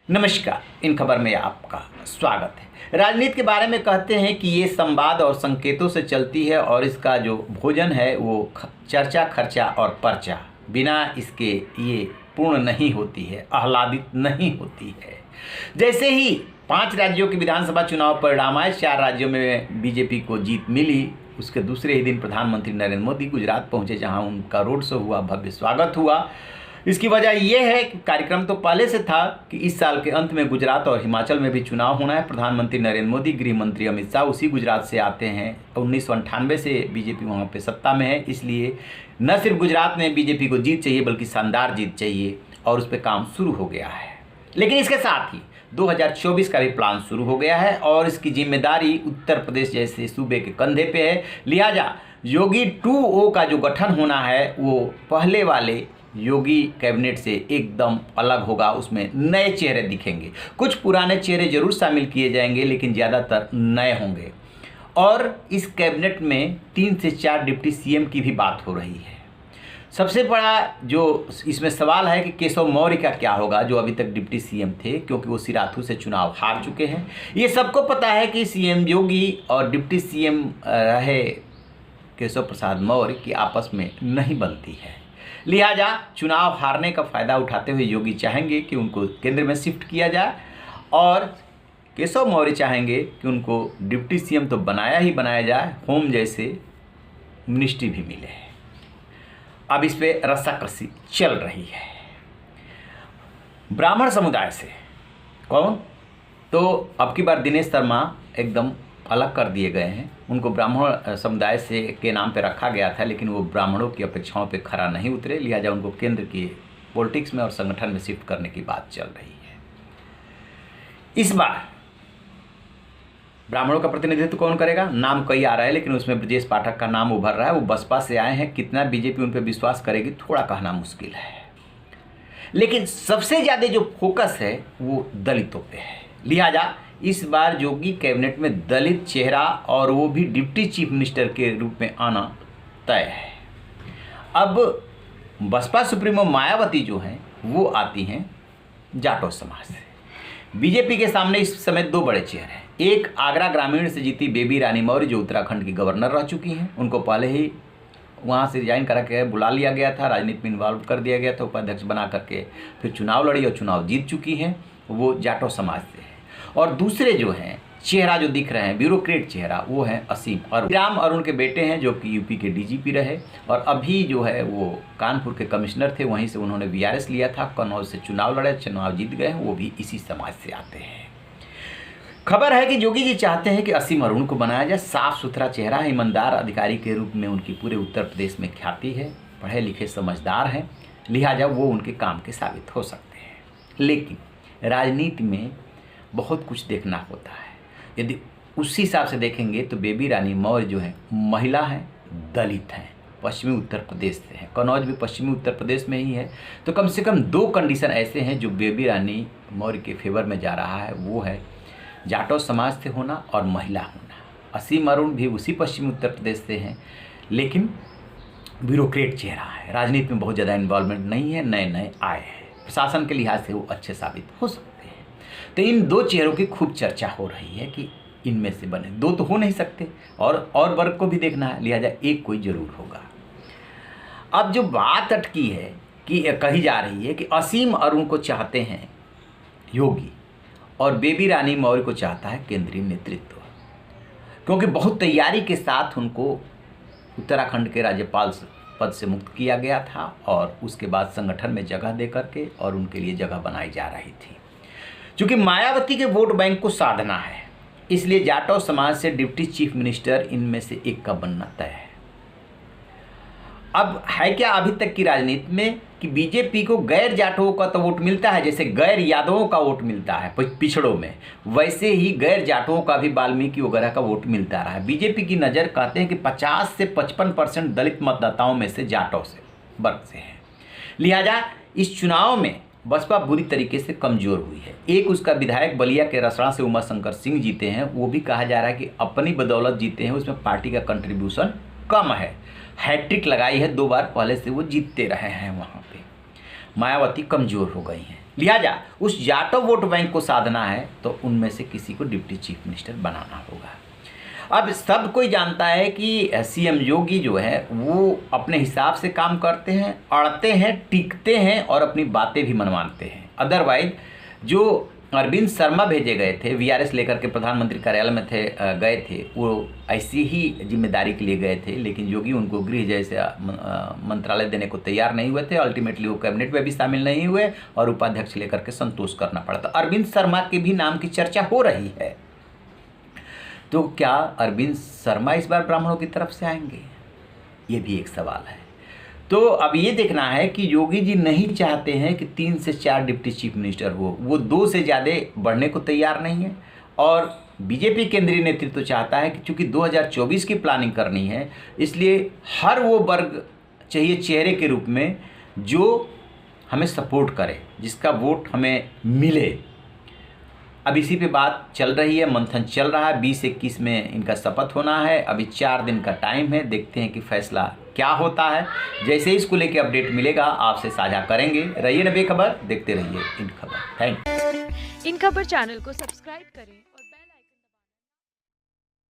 नमस्कार। इन खबर में आपका स्वागत है। राजनीति के बारे में कहते हैं कि ये संवाद और संकेतों से चलती है और इसका जो भोजन है वो चर्चा, खर्चा और पर्चा, बिना इसके ये पूर्ण नहीं होती है, आह्लादित नहीं होती है। जैसे ही 5 राज्यों के विधानसभा चुनाव परिणाम आए, 4 राज्यों में बीजेपी को जीत मिली, उसके दूसरे ही दिन प्रधानमंत्री नरेंद्र मोदी गुजरात पहुंचे, जहां उनका रोड शो हुआ, भव्य स्वागत हुआ। इसकी वजह यह है कि कार्यक्रम तो पहले से था कि इस साल के अंत में गुजरात और हिमाचल में भी चुनाव होना है। प्रधानमंत्री नरेंद्र मोदी, गृह मंत्री अमित शाह उसी गुजरात से आते हैं। 1998 से बीजेपी वहाँ पे सत्ता में है, इसलिए न सिर्फ गुजरात में बीजेपी को जीत चाहिए बल्कि शानदार जीत चाहिए और उस पर काम शुरू हो गया है। लेकिन इसके साथ ही 2024 का भी प्लान शुरू हो गया है और इसकी जिम्मेदारी उत्तर प्रदेश जैसे सूबे के कंधे पे है। लिहाजा योगी 2O का जो गठन होना है वो पहले वाले योगी कैबिनेट से एकदम अलग होगा। उसमें नए चेहरे दिखेंगे, कुछ पुराने चेहरे जरूर शामिल किए जाएंगे लेकिन ज़्यादातर नए होंगे। और इस कैबिनेट में 3 से 4 डिप्टी सीएम की भी बात हो रही है। सबसे बड़ा जो इसमें सवाल है कि केशव मौर्य का क्या होगा, जो अभी तक डिप्टी सीएम थे, क्योंकि वो सिराथू से चुनाव हार चुके हैं। ये सबको पता है कि सीएम योगी और डिप्टी सीएम रहे केशव प्रसाद मौर्य की आपस में नहीं बनती है। लिहाजा चुनाव हारने का फ़ायदा उठाते हुए योगी चाहेंगे कि उनको केंद्र में शिफ्ट किया जाए और केशव मौर्य चाहेंगे कि उनको डिप्टी सीएम तो बनाया ही बनाया जाए, होम जैसे मिनिस्ट्री भी मिले। अब इस पे रस्साकसी चल रही है। ब्राह्मण समुदाय से कौन, तो अब की बार दिनेश शर्मा एकदम अलग कर दिए गए हैं। उनको ब्राह्मण समुदाय से के नाम पे रखा गया था, लेकिन वो ब्राह्मणों की अपेक्षाओं पे खरा नहीं उतरे। लिहाजा उनको केंद्र की पॉलिटिक्स में और संगठन में शिफ्ट करने की बात चल रही है। इस बार ब्राह्मणों का प्रतिनिधित्व कौन करेगा, नाम कई आ रहा है, लेकिन उसमें ब्रजेश पाठक का नाम उभर रहा है। वो बसपा से आए हैं, कितना बीजेपी उन पर विश्वास करेगी थोड़ा कहना मुश्किल है। लेकिन सबसे ज़्यादा जो फोकस है वो दलितों पे है। लिहाजा इस बार योगी कैबिनेट में दलित चेहरा और वो भी डिप्टी चीफ मिनिस्टर के रूप में आना तय है। अब बसपा सुप्रीमो मायावती जो हैं वो आती हैं जाटो समाज से। बीजेपी के सामने इस समय 2 बड़े चेहरे हैं। एक आगरा ग्रामीण से जीती बेबी रानी मौर्य, जो उत्तराखंड की गवर्नर रह चुकी हैं। उनको पहले ही वहाँ से रिजाइन करा के बुला लिया गया था, राजनीति में इन्वॉल्व कर दिया गया था, उपाध्यक्ष बना करके फिर चुनाव लड़ी और चुनाव जीत चुकी हैं। वो जाटो समाज से है। और दूसरे जो हैं चेहरा जो दिख रहे हैं, ब्यूरोक्रेट चेहरा, वो हैं असीम अरुण। राम अरुण के बेटे हैं, जो कि यूपी के डीजीपी रहे और अभी जो है वो कानपुर के कमिश्नर थे। वहीं से उन्होंने वीआरएस लिया था, कन्नौज से चुनाव लड़े, चुनाव जीत गए। वो भी इसी समाज से आते हैं। खबर है कि योगी जी चाहते हैं कि असीम अरुण को बनाया जाए। साफ सुथरा चेहरा है, ईमानदार अधिकारी के रूप में उनकी पूरे उत्तर प्रदेश में ख्याति है, पढ़े लिखे समझदार हैं। लिहाजा वो उनके काम के साबित हो सकते हैं। लेकिन राजनीति में बहुत कुछ देखना होता है। यदि उसी हिसाब से देखेंगे तो बेबी रानी मौर्य जो है महिला हैं, दलित हैं, पश्चिमी उत्तर प्रदेश से हैं, कन्नौज भी पश्चिमी उत्तर प्रदेश में ही है। तो कम से कम 2 कंडीशन ऐसे हैं जो बेबी रानी मौर्य के फेवर में जा रहा है। वो है जाटो समाज से होना और महिला होना। असीम अरुण भी उसी पश्चिमी उत्तर प्रदेश से हैं, लेकिन ब्यूरोक्रेट चेहरा है, राजनीति में बहुत ज़्यादा इन्वॉल्वमेंट नहीं है, नए नए आए हैं, प्रशासन के लिहाज से वो अच्छे साबित हो सकते हैं। तो इन 2 चेहरों की खूब चर्चा हो रही है कि इनमें से बने। 2 तो हो नहीं सकते और वर्ग को भी देखना है, लिहाजा एक कोई जरूर होगा। अब जो बात अटकी है कि कही जा रही है कि असीम अरुण को चाहते हैं योगी और बेबी रानी मौर्य को चाहता है केंद्रीय नेतृत्व, क्योंकि बहुत तैयारी के साथ उनको उत्तराखंड के राज्यपाल पद से मुक्त किया गया था और उसके बाद संगठन में जगह दे करके और उनके लिए जगह बनाई जा रही थी। चूँकि मायावती के वोट बैंक को साधना है, इसलिए जाटो समाज से डिप्टी चीफ मिनिस्टर इनमें से एक का बनना तय है। अब है क्या अभी तक की राजनीति में कि बीजेपी को गैर जाटों का तो वोट मिलता है, जैसे गैर यादवों का वोट मिलता है पिछड़ों में, वैसे ही गैर जाटों का भी वाल्मीकि वगैरह का वोट मिलता रहा है। बीजेपी की नज़र कहते हैं कि 50 से 55% दलित मतदाताओं में से जाटों से वर्ग से है। लिहाजा इस चुनाव में बसपा बुरी तरीके से कमज़ोर हुई है। एक उसका विधायक बलिया के रसड़ा से उमा शंकर सिंह जीते हैं, वो भी कहा जा रहा है कि अपनी बदौलत जीते हैं, उसमें पार्टी का कंट्रीब्यूशन कम है। हैट्रिक लगाई है 2 बार, पहले से वो जीतते रहे हैं वहाँ पे। मायावती कमज़ोर हो गई हैं। लिहाजा उस जाटव वोट बैंक को साधना है तो उनमें से किसी को डिप्टी चीफ मिनिस्टर बनाना होगा। अब सब कोई जानता है कि सीएम योगी जो है वो अपने हिसाब से काम करते हैं, अड़ते हैं, टिकते हैं और अपनी बातें भी मनवाते हैं। अदरवाइज जो अरविंद शर्मा भेजे गए थे, वीआरएस लेकर के प्रधानमंत्री कार्यालय में गए थे, वो ऐसी ही जिम्मेदारी के लिए गए थे, लेकिन योगी उनको गृह जैसे मंत्रालय देने को तैयार नहीं हुए थे। अल्टीमेटली वो कैबिनेट में भी शामिल नहीं हुए और उपाध्यक्ष लेकर के संतोष करना पड़ा। तो अरविंद शर्मा के भी नाम की चर्चा हो रही है। तो क्या अरविंद शर्मा इस बार ब्राह्मणों की तरफ से आएंगे, ये भी एक सवाल है। तो अब ये देखना है कि योगी जी नहीं चाहते हैं कि 3 से 4 डिप्टी चीफ मिनिस्टर हो, वो 2 से ज़्यादा बढ़ने को तैयार नहीं है। और बीजेपी केंद्रीय नेतृत्व तो चाहता है कि चूंकि 2024 की प्लानिंग करनी है, इसलिए हर वो वर्ग चाहिए चेहरे के रूप में जो हमें सपोर्ट करे, जिसका वोट हमें मिले। अब इसी पे बात चल रही है, मंथन चल रहा है। 20-21 में इनका शपथ होना है। अभी 4 दिन का टाइम है, देखते हैं कि फैसला क्या होता है। जैसे ही इसको लेके अपडेट मिलेगा आपसे साझा करेंगे। रहिए ना बेखबर, देखते रहिए इन खबर। Thank you. इन खबर चैनल को सब्सक्राइब करें।